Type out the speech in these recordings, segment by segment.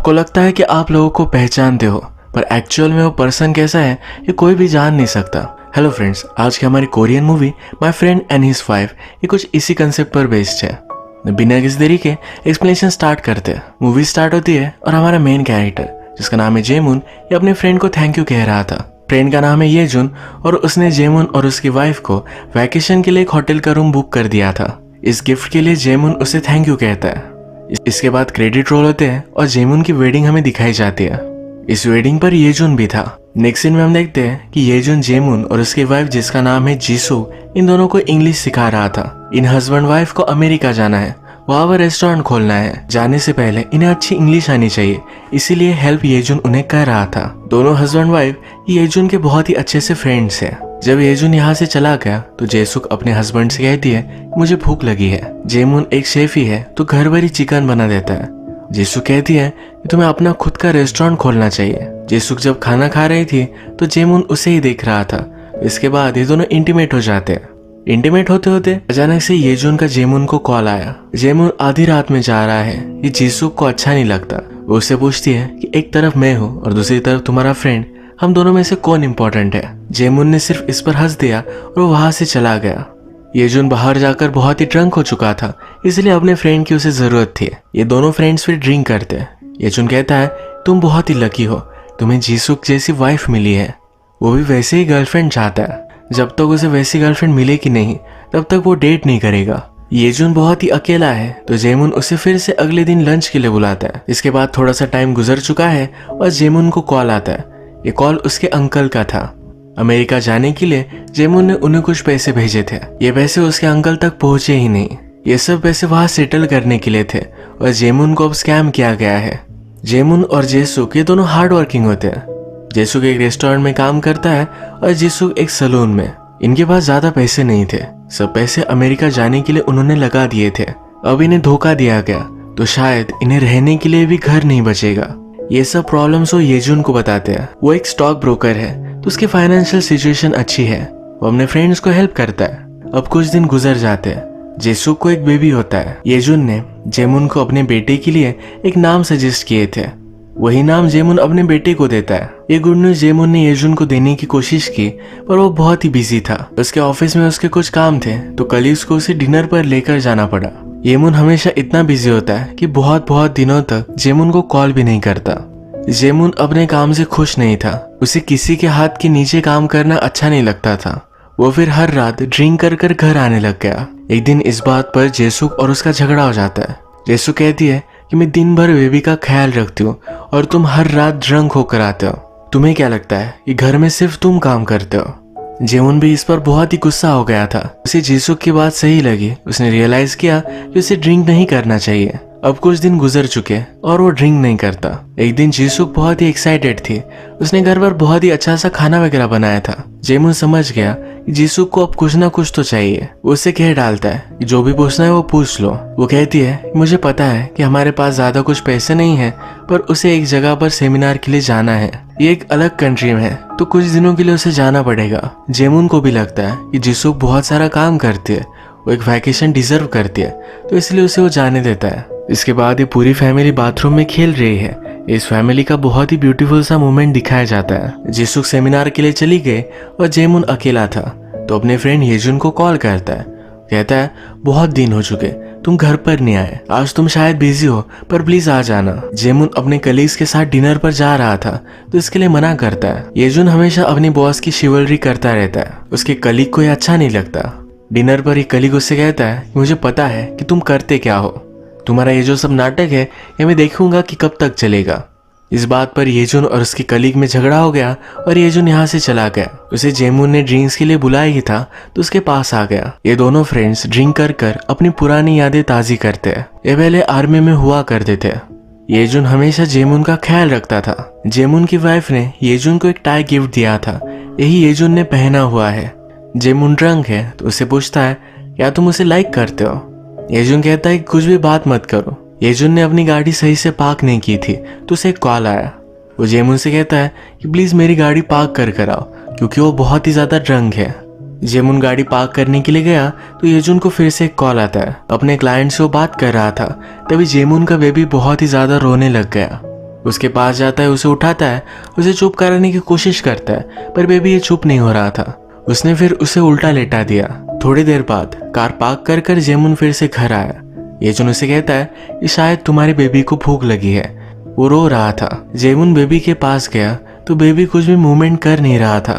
आपको लगता है कि आप लोगों को पहचानते हो, पर एक्चुअल में वो पर्सन कैसा है ये कोई भी जान नहीं सकता। हेलो फ्रेंड्स, आज की हमारी Korean movie my friend and his wife ये कुछ इसी कंसेप्ट पर बेस्ड है। बिना किसी देरी के एक्सप्लेनेशन स्टार्ट करते हैं। मूवी स्टार्ट होती है और हमारा मेन कैरेक्टर जिसका नाम है जेमुन ये अपने फ्रेंड को थैंक यू कह रहा था। फ्रेंड का नाम है येजुन और उसने जेमुन और उसकी वाइफ को वैकेशन के लिए एक होटल का रूम बुक कर दिया था। इस गिफ्ट के लिए जेमुन उसे थैंक यू कहता है। इसके बाद क्रेडिट रोल होते हैं और जेमुन की वेडिंग हमें दिखाई जाती है। इस वेडिंग पर येजुन भी था। नेक्स्ट सीन में हम देखते हैं कि येजुन जेमुन और उसकी वाइफ जिसका नाम है जीसू इन दोनों को इंग्लिश सिखा रहा था। इन हस्बैंड वाइफ को अमेरिका जाना है, वहां पर रेस्टोरेंट खोलना है। जाने से पहले इन्हें अच्छी इंग्लिश आनी चाहिए, इसीलिए हेल्प येजुन उन्हें कर रहा था। दोनों हस्बैंड वाइफ येजुन के बहुत ही अच्छे से फ्रेंड्स हैं। जब येजुन यहाँ से चला गया तो जेसुक अपने हस्बैंड से कहती है मुझे भूख लगी है। जेमुन एक शेफ ही है तो घर भर ही चिकन बना देता है। जेसुक कहती है कि तुम्हें अपना खुद का रेस्टोरेंट खोलना चाहिए। जेसुक जब खाना खा रही थी तो जेमुन उसे ही देख रहा था। इसके बाद ये दोनों इंटीमेट हो जाते हैं। इंटीमेट होते होते अचानक से येजुन का जेमुन को कॉल आया। जेमुन आधी रात में जा रहा है, ये जीसुक को अच्छा नहीं लगता। वो उससे पूछती है कि एक तरफ मैं हूँ और दूसरी तरफ तुम्हारा फ्रेंड, हम दोनों में से कौन इम्पोर्टेंट है। जेमुन ने सिर्फ इस पर हंस दिया और वो वहां से चला गया। येजुन बाहर जाकर बहुत ही ड्रंक हो चुका था, इसलिए अपने फ्रेंड की उसे जरूरत थी। ये दोनों फ्रेंड्स फिर ड्रिंक करते हैं। येजुन कहता है तुम बहुत ही लकी हो, तुम्हें जीसुक जैसी वाइफ मिली है। वो भी वैसे ही गर्लफ्रेंड चाहता है। जब तक उसे वैसी गर्लफ्रेंड मिलेगी नहीं तब तक वो डेट नहीं करेगा। येजुन बहुत ही अकेला है तो जेमुन उसे फिर से अगले दिन लंच के लिए बुलाता है। इसके बाद थोड़ा सा टाइम गुजर चुका है और जेमुन को कॉल आता है। ये कॉल उसके अंकल का था। अमेरिका जाने के लिए जेमुन ने उन्हें कुछ पैसे भेजे थे। ये पैसे उसके अंकल तक पहुंचे ही नहीं। ये सब पैसे वहां सेटल करने के लिए थे और जेमुन को अब स्कैम किया गया है। जेमुन और जेसुक ये दोनों हार्ड वर्किंग होते हैं। जेसुक एक रेस्टोरेंट में काम करता है और जेसुक एक सलून में। इनके पास ज्यादा पैसे नहीं थे, सब पैसे अमेरिका जाने के लिए उन्होंने लगा दिए थे। अब इन्हें धोखा दिया गया तो शायद इन्हें रहने के लिए भी घर नहीं बचेगा। ये सब प्रॉब्लम्स वो येजुन को बताते हैं। वो एक स्टॉक ब्रोकर है तो उसकी फाइनेंशियल सिचुएशन अच्छी है। वो अपने फ्रेंड्स को हेल्प करता है। अब कुछ दिन गुजर जाते हैं। जेसुक को एक बेबी होता है। येजुन ने जेमुन को अपने बेटे के लिए एक नाम सजेस्ट किए थे, वही नाम जेमुन अपने बेटे को देता है। ये गुड न्यूज जेमुन ने येजुन को देने की कोशिश की पर वो बहुत ही बिजी था। उसके ऑफिस में उसके कुछ काम थे तो कलीग्स को उसे डिनर पर लेकर जाना पड़ा। येमुन हमेशा इतना बिजी होता है कि बहुत दिनों तक जेमुन को कॉल भी नहीं करता। जेमुन अपने काम से खुश नहीं था। उसे किसी के हाथ के नीचे काम करना अच्छा नहीं लगता था। वो फिर हर रात ड्रिंक कर कर घर आने लग गया। एक दिन इस बात पर जेसुक और उसका झगड़ा हो जाता है। जेसुक कहती है कि मैं दिन भर बेबी का ख्याल रखती हूँ और तुम हर रात ड्रंक होकर आते हो। तुम्हें क्या लगता है कि घर में सिर्फ तुम काम करते हो। जेमुन भी इस पर बहुत ही गुस्सा हो गया था। उसे जीसुक की बात सही लगी। उसने रियलाइज किया कि उसे ड्रिंक नहीं करना चाहिए। अब कुछ दिन गुजर चुके और वो ड्रिंक नहीं करता। एक दिन जीसुक बहुत ही एक्साइटेड थी। उसने घर पर बहुत ही अच्छा सा खाना वगैरह बनाया था। जेमुन समझ गया कि जीसुक को अब कुछ ना कुछ तो चाहिए। वो उससे कह डालता है कि जो भी पूछना है वो पूछ लो। वो कहती है कि मुझे पता है कि हमारे पास ज्यादा कुछ पैसे नहीं है, पर उसे एक जगह पर सेमिनार के लिए जाना है। ये एक अलग कंट्री में है तो कुछ दिनों के लिए उसे जाना पड़ेगा। जेमुन को भी लगता है कि जीसुक बहुत सारा काम करती है, वो एक वैकेशन डिजर्व करती है, तो इसलिए उसे वो जाने देता है। इसके बाद ये पूरी फैमिली बाथरूम में खेल रही है। इस फैमिली का बहुत ही ब्यूटीफुल सा मोमेंट दिखाया जाता है। जीसुक सेमिनार के लिए चली गई और जेमुन अकेला था तो अपने फ्रेंड येजुन को कॉल करता है। कहता है बहुत दिन हो चुके तुम घर पर नहीं आए, आज तुम शायद बिजी हो पर प्लीज आ जाना। जेमुन अपने कलीग्स के साथ डिनर पर जा रहा था तो इसके लिए मना करता है। येजुन हमेशा अपनी बॉस की शिवलरी करता रहता है। उसके कलीग को ये अच्छा नहीं लगता। डिनर पर एक कलीग उससे कहता है मुझे पता है कि तुम करते क्या हो, तुम्हारा ये जो सब नाटक है ये मैं देखूंगा कि कब तक चलेगा। इस बात पर येजुन और उसके कलीग में झगड़ा हो गया और येजुन यहाँ से चला गया। उसे जेमुन ने ड्रिंक्स के लिए बुलाया ही था तो उसके पास आ गया। ये दोनों फ्रेंड्स ड्रिंक कर कर अपनी पुरानी यादें ताज़ी करते हैं। ये पहले आर्मी में हुआ करते थे। येजुन हमेशा जेमुन का ख्याल रखता था। जेमुन की वाइफ ने येजुन को एक टाई गिफ्ट दिया था, यही येजुन ने पहना हुआ है। जेमुन ड्रंक है तो उससे पूछता है क्या तुम उसे लाइक करते हो। येजुन कहता है कि कुछ भी बात मत करो। येजुन ने अपनी गाड़ी सही से पार्क नहीं की थी तो उसे एक कॉल आया। वो जेमुन से कहता है कि प्लीज मेरी गाड़ी पार्क कर आओ क्योंकि वो बहुत ही ज्यादा ड्रंक है। जेमुन गाड़ी पार्क करने के लिए गया तो येजुन को फिर से एक कॉल आता है। अपने क्लाइंट से वो बात कर रहा था तभी जेमुन का बेबी बहुत ही ज्यादा रोने लग गया। उसके पास जाता है, उसे उठाता है, उसे चुप कराने की कोशिश करता है, पर बेबी ये चुप नहीं हो रहा था। उसने फिर उसे उल्टा लेटा दिया। थोड़ी देर बाद कार पार्क कर कर जेमुन फिर से घर आया। येजुन उसे कहता है कि शायद तुम्हारे बेबी को भूख लगी है। वो रो रहा था। जेमुन बेबी के पास गया तो बेबी कुछ भी मूवमेंट कर नहीं रहा था।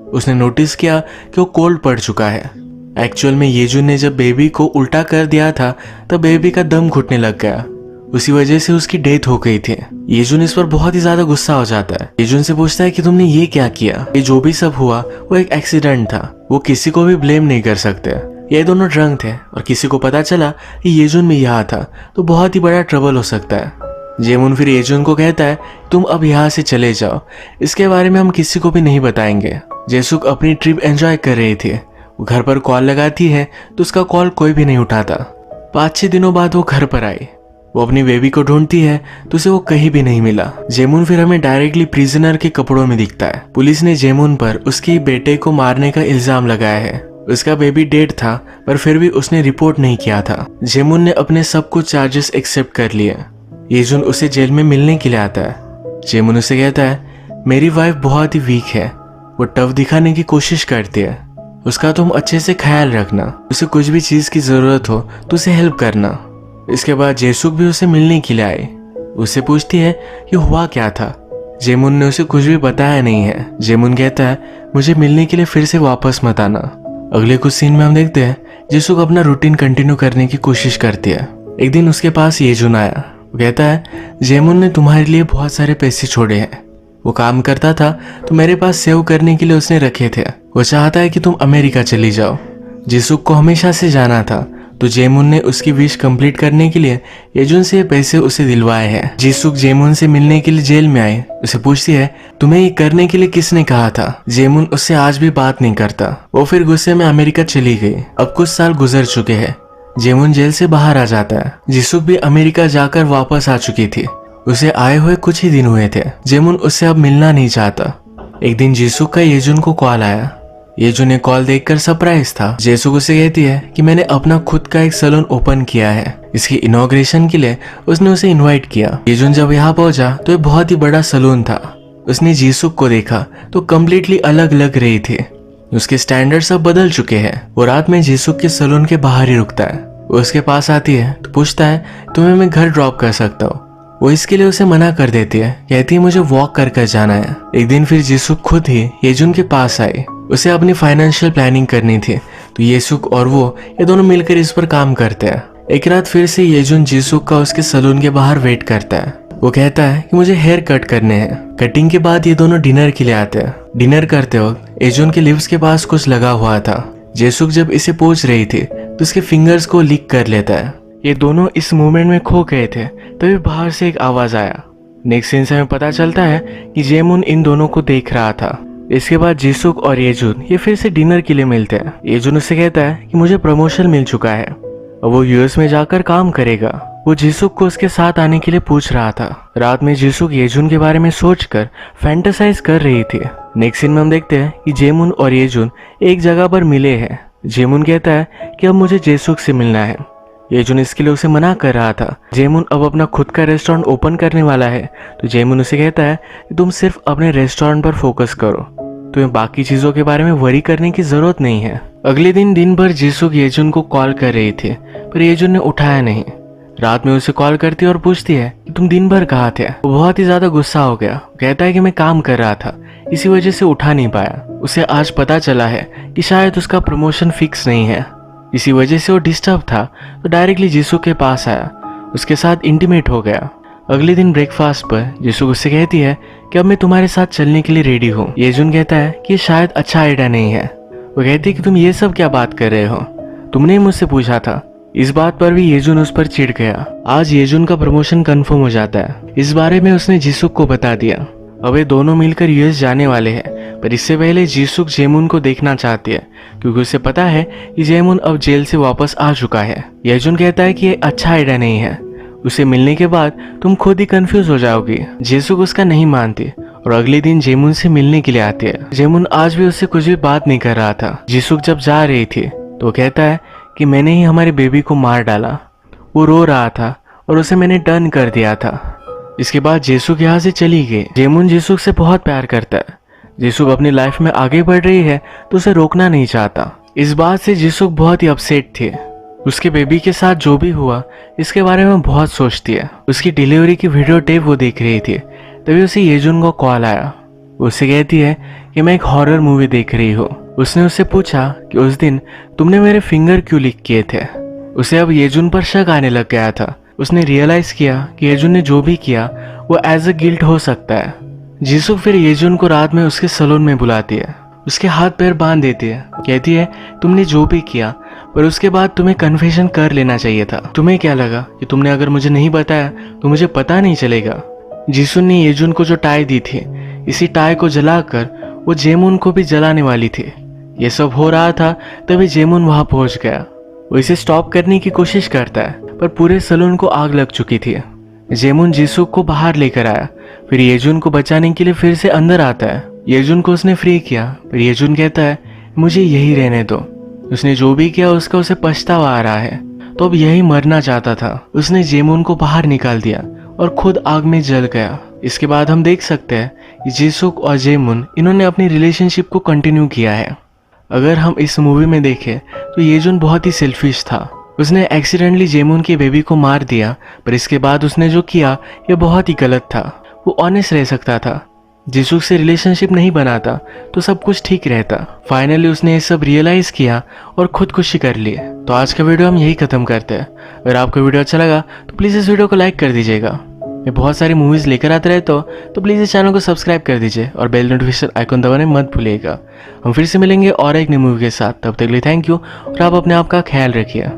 उसने नोटिस किया कि वो कोल्ड पड़ चुका है। एक्चुअल में येजुन ने जब बेबी को उल्टा कर दिया था तब बेबी का दम घुटने लग गया। उसी वजह से उसकी डेथ हो गई थी। येजुन इस पर बहुत ही ज्यादा गुस्सा हो जाता है। येजुन से पूछता है कि तुमने ये क्या किया? ये जो भी सब हुआ वो एक एक्सीडेंट था, वो किसी को भी ब्लेम नहीं कर सकते। ये दोनों ड्रंक थे और किसी को पता चला कि येजुन भी यहाँ था तो बहुत ही बड़ा ट्रबल हो सकता है। जेमुन फिर येजुन को कहता है तुम अब यहाँ से चले जाओ, इसके बारे में हम किसी को भी नहीं बताएंगे। जेसुक अपनी ट्रिप एंजॉय कर रही थी। वो घर पर कॉल लगाती है तो उसका कॉल कोई भी नहीं उठाता। 5-6 दिनों बाद वो घर पर आई। वो अपनी बेबी को ढूंढती है तो उसे वो कहीं भी नहीं मिला। जेमुन फिर हमें डायरेक्टली प्रिजनर के कपड़ों में दिखता है। पुलिस ने जेमुन पर उसके बेटे को मारने का इल्जाम लगाया है। उसका बेबी डेड था पर फिर भी उसने रिपोर्ट नहीं किया था। जेमुन ने अपने सब कुछ चार्जेस एक्सेप्ट कर लिए। येजुन उसे जेल में मिलने के लिए आता है। जेमुन उसे कहता है मेरी वाइफ बहुत ही वीक है, वो टफ दिखाने की कोशिश करती है, उसका तुम अच्छे से ख्याल रखना, उसे कुछ भी चीज की जरूरत हो तो उसे हेल्प करना। इसके बाद जेसुक भी उसे मिलने के लिए आई। उससे पूछती है कि हुआ क्या था। जेमुन ने उसे कुछ भी बताया नहीं है। जेमुन कहता है मुझे मिलने के लिए फिर से वापस मत आना। अगले कुछ सीन में हम देखते हैं जेसुक अपना रूटीन कंटिन्यू करने की कोशिश करती है। एक दिन उसके पास येजुन आया। वो कहता है जेमुन ने तुम्हारे लिए बहुत सारे पैसे छोड़े हैं, वो काम करता था तो मेरे पास सेव करने के लिए उसने रखे थे। वो चाहता है कि तुम अमेरिका चली जाओ। जेसुक को हमेशा से जाना था तो जेमुन ने उसकी विश कंप्लीट करने के लिए येजुन से पैसे उसे दिलवाए हैं। जेसुक जेमुन से मिलने के लिए जेल में आई। उसे पूछती है तुम्हें ये करने के लिए किसने कहा था? जेमुन उससे आज भी बात नहीं करता। वो फिर गुस्से में अमेरिका चली गई। अब कुछ साल गुजर चुके हैं। जेमुन जेल से बाहर आ जाता है। जेसुक भी अमेरिका जाकर वापस आ चुकी थी। उसे आए हुए कुछ ही दिन हुए थे। जेमुन उससे अब मिलना नहीं चाहता। एक दिन जेसुक का येजुन को कॉल आया। येजुन ने कॉल देखकर सरप्राइज था। जेसुक उसे कहती है कि मैंने अपना खुद का एक सैलून ओपन किया है, इसकी इनॉग्रेशन के लिए उसने उसे इनवाइट किया। येजुन जब यहाँ पहुंचा तो ये बहुत ही बड़ा सैलून था। उसने जेसुक को देखा तो कम्प्लीटली अलग लग रही थी। उसके स्टैंडर्ड्स अब बदल चुके हैं। वो रात में जेसुक के सैलून के बाहर ही रुकता है। वो उसके पास आती है तो पूछता है तुम्हें मैं घर ड्रॉप कर सकता हूँ। वो इसके लिए उसे मना कर देती है, कहती है मुझे वॉक कर कर जाना है। एक दिन फिर जेसुक खुद ही येजुन के पास आई। उसे अपनी फाइनेंशियल प्लानिंग करनी थी तो येसुक और वो ये दोनों मिलकर इस पर काम करते हैं। एक रात फिर से येजुन जेसुक का उसके सैलून के बाहर वेट करता है। वो कहता है कि मुझे हेयर कट करने हैं। कटिंग के बाद ये दोनों डिनर के लिए आते हैं। डिनर करते वक्त येजुन के लिप्स के पास कुछ लगा हुआ था। जेसुक जब इसे पोंछ रही थी तो उसके फिंगर्स को लिक कर लेता है। ये दोनों इस मूवमेंट में खो गए थे तभी बाहर से एक आवाज आया। नेक्स्ट सीन से हमें पता चलता है कि जेमुन इन दोनों को देख रहा था। इसके बाद जेसुक और येजुन ये फिर से डिनर के लिए मिलते हैं। येजुन उससे कहता है कि मुझे प्रमोशन मिल चुका है और वो यूएस में जाकर काम करेगा। वो जेसुक को उसके साथ आने के लिए पूछ रहा था। रात में जेसुक येजुन के बारे में सोचकर फैंटेसाइज कर रही थी। नेक्स्ट सीन में हम देखते हैं कि जेमुन और येजुन एक जगह पर मिले हैं। जेमुन कहता है कि अब मुझे जेसुक से मिलना है। येजुन इसके लिए उसे मना कर रहा था। जेमुन अब अपना खुद का रेस्टोरेंट ओपन करने वाला है तो जेमुन उसे कहता है कि तुम सिर्फ अपने रेस्टोरेंट पर फोकस करो, तुम्हें बाकी चीजों के बारे में वरी करने की जरूरत नहीं है। अगले दिन भर जेसुक येजुन को कॉल कर रही थी पर येजुन ने उठाया नहीं। रात में उसे कॉल करती है और पूछती है कि तुम दिन भर कहाँ थे? वो बहुत ही ज्यादा गुस्सा हो गया। कहता है कि मैं काम कर रहा था, इसी वजह से उठा नहीं पाया। उसे आज पता चला है कि शायद उसका प्रमोशन फिक्स नहीं है, इसी वजह से वो डिस्टर्ब था तो डायरेक्टली जेसुक के पास आया, उसके साथ इंटीमेट हो गया। अगले दिन ब्रेकफास्ट पर जेसुक उससे कहती है कि अब मैं तुम्हारे साथ चलने के लिए रेडी हूँ। येजुन कहता है कि शायद अच्छा आइडिया नहीं है। वो कहती है कि तुम ये सब क्या बात कर रहे हो, तुमने ही मुझसे पूछा था। इस बात पर भी येजुन उस पर चिढ़ गया। आज येजुन का प्रमोशन कंफर्म हो जाता है। इस बारे में उसने जेसुक को बता दिया। अब ये दोनों मिलकर यूएस जाने वाले हैं पर इससे पहले जेसुक जेमुन को देखना चाहती है क्योंकि उसे पता है कि जेमुन अब जेल से वापस आ चुका है। येजुन कहता है कि ये अच्छा आइडिया नहीं है, उसे मिलने के बाद तुम खुद ही कंफ्यूज हो जाओगी। जेसुक उसका नहीं मानती और अगले दिन जेमुन से मिलने के लिए आती है। जेमुन आज भी उससे कुछ भी बात नहीं कर रहा था। जेसुक जब जा रही थी तो कहता है कि मैंने ही हमारे बेबी को मार डाला। वो रो रहा था और उसे मैंने टर्न कर दिया था। इसके बाद जेसुक यहाँ से चली गई। जेमुन जेसुक से बहुत प्यार करता है। जेसुक अपनी लाइफ में आगे बढ़ रही है तो उसे रोकना नहीं चाहता। इस बात से जेसुक बहुत ही अपसेट थी। उसके बेबी के साथ जो भी हुआ इसके बारे में बहुत सोचती है। उसकी डिलीवरी की वीडियो टेप वो देख रही थी, तभी उसे येजुन को कॉल आया। उससे कहती है कि मैं एक हॉरर मूवी देख रही हूँ। उसने उससे पूछा कि उस दिन तुमने मेरे फिंगर क्यों लिक किए थे। उसे अब येजुन पर शक आने लग गया था। उसने रियलाइज किया कि येजुन ने जो भी किया वो एज अ गिल्ट हो सकता है। जीसुक फिर येजुन को रात में उसके सलून में बुलाती है, उसके हाथ पैर बांध देती है, कहती है तुमने जो भी किया पर उसके बाद तुम्हें कन्फेशन कर लेना चाहिए था। तुम्हें क्या लगा कि तुमने अगर मुझे नहीं बताया तो मुझे पता नहीं चलेगा। जीसुन ने येजुन को जो टाई दी थी, इसी टाई को जलाकर वो जेमुन को भी जलाने वाली थी। ये सब हो रहा था तभी जेमुन वहां पहुंच गया। वो इसे स्टॉप करने की कोशिश करता है पर पूरे सलून को आग लग चुकी थी। जेमुन जीसुक को बाहर लेकर आया, फिर येजुन को बचाने के लिए फिर से अंदर आता है। येजुन को उसने फ्री किया पर येजुन कहता है मुझे यही रहने दो। उसने जो भी किया उसका उसे पछतावा आ रहा है, तो अब यही मरना चाहता था। उसने जेमुन को बाहर निकाल दिया और खुद आग में जल गया। इसके बाद हम देख सकते हैं कि जीसुक और जेमुन इन्होंने अपनी रिलेशनशिप को कंटिन्यू किया है। अगर हम इस मूवी में देखें तो येजुन बहुत ही सेल्फिश था। उसने एक्सीडेंटली जेमुन के बेबी को मार दिया, पर इसके बाद उसने जो किया ये बहुत ही गलत था। वो ऑनेस्ट रह सकता था, जीसुक से रिलेशनशिप नहीं बनाता तो सब कुछ ठीक रहता। फाइनली उसने ये सब रियलाइज किया और खुदकुशी कर ली। तो आज का वीडियो हम यही खत्म करते हैं। अगर आपको वीडियो अच्छा लगा तो प्लीज़ इस वीडियो को लाइक कर दीजिएगा। मैं बहुत सारी मूवीज़ लेकर आते रहता हूँ, तो प्लीज़ इस चैनल को सब्सक्राइब कर दीजिए और बेल नोटिफिकेशन आइकन दबाने मत भूलिएगा। हम फिर से मिलेंगे और एक नई मूवी के साथ। तब तक के लिए थैंक यू और आप अपने आप का ख्याल रखिए।